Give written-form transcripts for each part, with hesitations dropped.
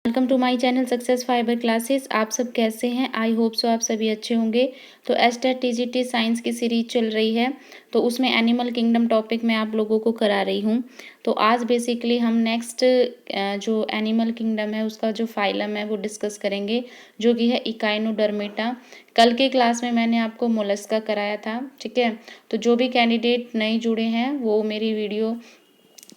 Welcome to my channel success fibre classes. आप सब कैसे हैं? आई होप सो आप सभी अच्छे होंगे। तो एस्टेट टीजीटी साइंस की सीरीज चल रही है, तो उसमें एनिमल किंगडम टॉपिक मैं आप लोगों को करा रही हूं। तो आज बेसिकली हम नेक्स्ट जो एनिमल किंगडम है उसका जो फाइलम है वो डिस्कस करेंगे, जो कि है इकाइनोडर्मेटा। कल के क्लास में मैंने आपको मोलस्का कराया था, ठीक है। तो जो भी कैंडिडेट नए जुड़े हैं वो मेरी वीडियो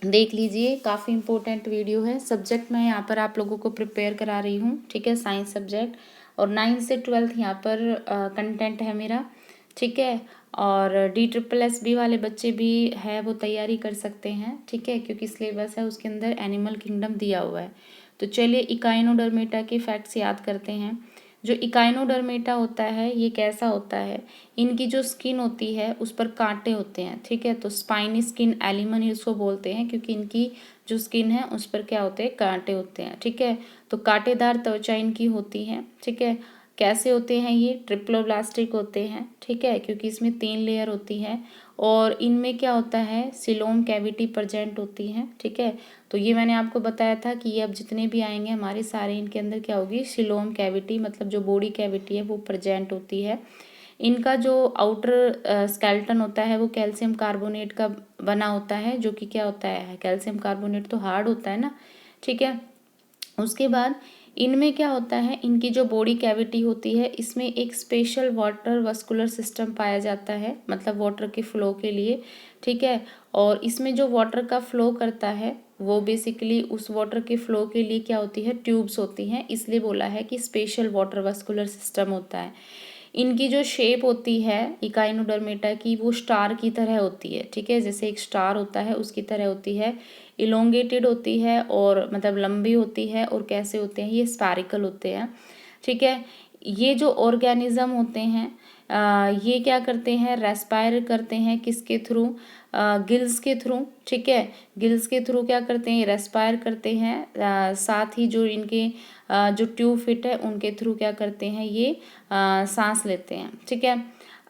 देख लीजिए, काफ़ी इंपॉर्टेंट वीडियो है। सब्जेक्ट मैं यहाँ पर आप लोगों को प्रिपेयर करा रही हूँ, ठीक है, साइंस सब्जेक्ट। और 9th से 12th यहाँ पर कंटेंट है मेरा, ठीक है। और DSSB वाले बच्चे भी है वो तैयारी कर सकते हैं, ठीक है, क्योंकि सिलेबस है उसके अंदर एनिमल किंगडम दिया हुआ है। तो चलिए इकाइनोडर्मेटा के फैक्ट्स याद करते हैं। जो इकाइनोडर्मेटा होता है ये कैसा होता है, इनकी जो स्किन होती है उस पर कांटे होते हैं, ठीक है। तो स्पाइनी स्किन एलिमन इसको बोलते हैं, क्योंकि इनकी जो स्किन है उस पर क्या होते हैं, कांटे होते हैं, ठीक है। तो कांटेदार त्वचा इनकी होती है, ठीक है। कैसे होते हैं ये? ट्रिप्लोब्लास्टिक होते हैं, ठीक है, क्योंकि इसमें 3 लेयर होती है। और इनमें क्या होता है, सिलोम कैविटी प्रेजेंट होती है, ठीक है। तो ये मैंने आपको बताया था कि ये अब जितने भी आएंगे हमारे सारे, इनके अंदर क्या होगी, सिलोम कैविटी, मतलब जो बॉडी कैविटी है वो प्रेजेंट होती है। इनका जो आउटर स्केलेटन होता है वो कैल्शियम कार्बोनेट का बना होता है, जो कि क्या होता है, कैल्शियम कार्बोनेट तो हार्ड होता है ना, ठीक है। उसके बाद इनमें क्या होता है, इनकी जो बॉडी कैविटी होती है इसमें एक स्पेशल वाटर वस्कुलर सिस्टम पाया जाता है, मतलब वाटर के फ्लो के लिए, ठीक है। और इसमें जो वाटर का फ्लो करता है वो बेसिकली उस वाटर के फ्लो के लिए क्या होती है, ट्यूब्स होती हैं, इसलिए बोला है कि स्पेशल वाटर वस्कुलर सिस्टम होता है। इनकी जो शेप होती है इकाइनोडर्मेटा की वो स्टार की तरह होती है, ठीक है, जैसे एक स्टार होता है उसकी तरह होती है। इलोंगेटेड होती है और मतलब लंबी होती है। और कैसे होते हैं ये, स्पैरिकल होते हैं, ठीक है। ये जो ऑर्गेनिज्म होते हैं ये क्या करते हैं, रेस्पायर करते हैं, किसके थ्रू, गिल्स के थ्रू, ठीक है। गिल्स के थ्रू क्या करते हैं, रेस्पायर करते हैं। साथ ही जो इनके जो ट्यूब फिट है उनके थ्रू क्या करते हैं, ये सांस लेते हैं, ठीक है।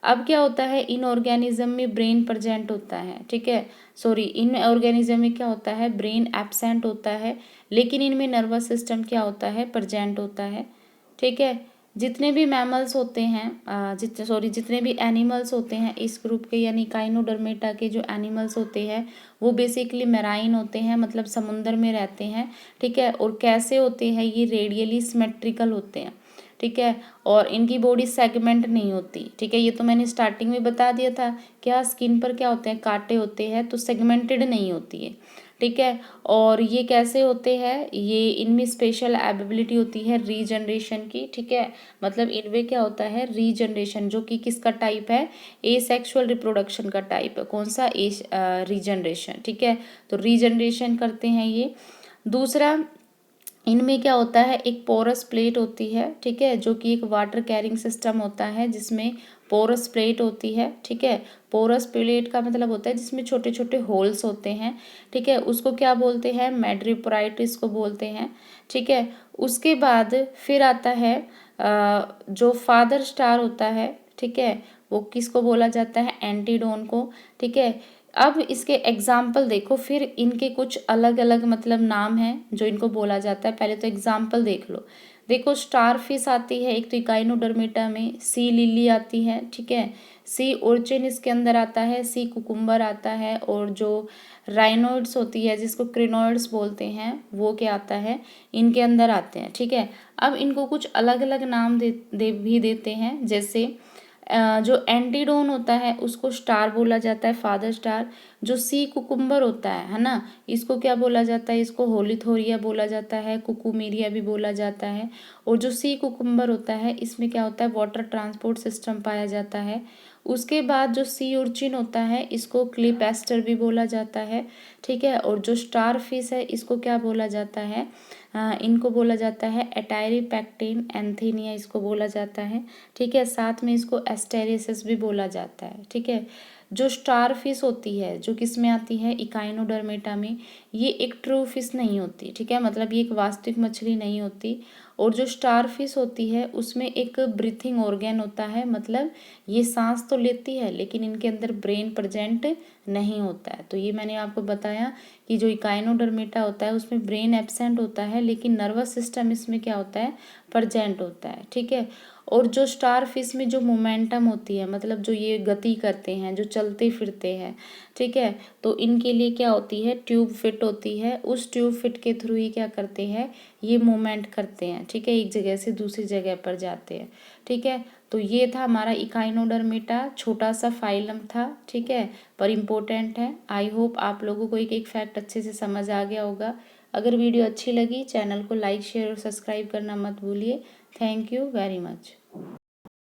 अब क्या होता है, इन ऑर्गेनिज्म में ब्रेन प्रेजेंट होता है, ठीक है। सॉरी, इन ऑर्गेनिज्म में क्या होता है, ब्रेन एब्सेंट होता है, लेकिन इनमें नर्वस सिस्टम क्या होता है, प्रेजेंट होता है, ठीक है। जितने भी मैमल्स होते हैं जितने भी एनिमल्स होते हैं इस ग्रुप के, यानी काइनोडर्मेटा के जो एनिमल्स होते हैं वो बेसिकली मैराइन होते हैं, मतलब समुंदर में रहते हैं, ठीक है। और कैसे होते हैं ये, रेडियली सिमेट्रिकल होते हैं, ठीक है। और इनकी बॉडी सेगमेंट नहीं होती, ठीक है, ये तो मैंने स्टार्टिंग में बता दिया था। क्या स्किन पर क्या होते हैं, कांटे होते हैं, तो सेगमेंटेड नहीं होती है, ठीक है। और ये कैसे होते हैं, ये इनमें स्पेशल एबिलिटी होती है रीजनरेशन की, ठीक है। मतलब इनमें क्या होता है, रीजनरेशन, जो कि किसका टाइप है, एसेक्सुअल रिप्रोडक्शन का टाइप है। कौन सा, रीजनरेशन, ठीक है। तो रीजनरेशन करते हैं ये। दूसरा, इनमें क्या होता है, एक पोरस प्लेट होती है, ठीक है, जो कि एक वाटर कैरिंग सिस्टम होता है जिसमें पोरस प्लेट होती है, ठीक है। पोरस प्लेट का मतलब होता है जिसमें छोटे छोटे होल्स होते हैं, ठीक है, उसको क्या बोलते हैं, मैड्रिपोराइट इसको बोलते हैं, ठीक है। उसके बाद फिर आता है जो फादर स्टार होता है, ठीक है, वो किसको बोला जाता है, एंटीडोन को, ठीक है। अब इसके एग्जाम्पल देखो, फिर इनके कुछ अलग अलग मतलब नाम हैं जो इनको बोला जाता है। पहले तो एग्जाम्पल देख लो। देखो, स्टार फिश आती है एक, तो इकाइनोडर्मेटा में सी लिली आती है, ठीक है। सी ओर्चिन इसके अंदर आता है, सी कुकुम्बर आता है, और जो राइनोइड्स होती है जिसको क्रिनोइड्स बोलते हैं वो क्या आता है, इनके अंदर आते हैं, ठीक है। अब इनको कुछ अलग अलग नाम भी देते हैं, जैसे जो एंटीडोन होता है उसको स्टार बोला जाता है, फादर स्टार। जो सी कुकुम्बर होता है ना, इसको क्या बोला जाता है, इसको होलीथोरिया बोला जाता है, कुकुमेरिया भी बोला जाता है। और जो सी कुकुम्बर होता है इसमें क्या होता है, वाटर ट्रांसपोर्ट सिस्टम पाया जाता है। उसके बाद जो सी उर्चिन होता है इसको क्लिपेस्टर भी बोला जाता है, ठीक है। और जो स्टार फिश है इसको क्या बोला जाता है, इनको बोला जाता है एटायरीपेक्टिन एंथीनिया इसको बोला जाता है, ठीक है। साथ में इसको एस्टेरिसिस भी बोला जाता है, ठीक है। जो स्टार फिश होती है, जो किस में आती है, इकाइनोडर्मेटा में, ये एक ट्रू फिश नहीं होती, ठीक है, मतलब ये एक वास्तविक मछली नहीं होती। और जो स्टार फिश होती है उसमें एक ब्रीथिंग ऑर्गन होता है, मतलब ये सांस तो लेती है लेकिन इनके अंदर ब्रेन प्रेजेंट नहीं होता है। तो ये मैंने आपको बताया कि जो इकाइनोडर्मेटा होता है उसमें ब्रेन एब्सेंट होता है लेकिन नर्वस सिस्टम इसमें क्या होता है, प्रेजेंट होता है, ठीक है। और जो स्टार फिश में जो मोमेंटम होती है, मतलब जो ये गति करते हैं, जो चलते फिरते हैं, ठीक है, तो इनके लिए क्या होती है, ट्यूब फिट होती है। उस ट्यूब फिट के थ्रू ही क्या करते हैं, ये मूवमेंट करते हैं, ठीक है, एक जगह से दूसरी जगह पर जाते हैं, ठीक है। तो ये था हमारा इकाइनोडर्मेटा, छोटा सा फाइलम था, ठीक है, पर इम्पोर्टेंट है। आई होप आप लोगों को एक एक फैक्ट अच्छे से समझ आ गया होगा। अगर वीडियो अच्छी लगी, चैनल को लाइक शेयर और सब्सक्राइब करना मत भूलिए। Thank you very much.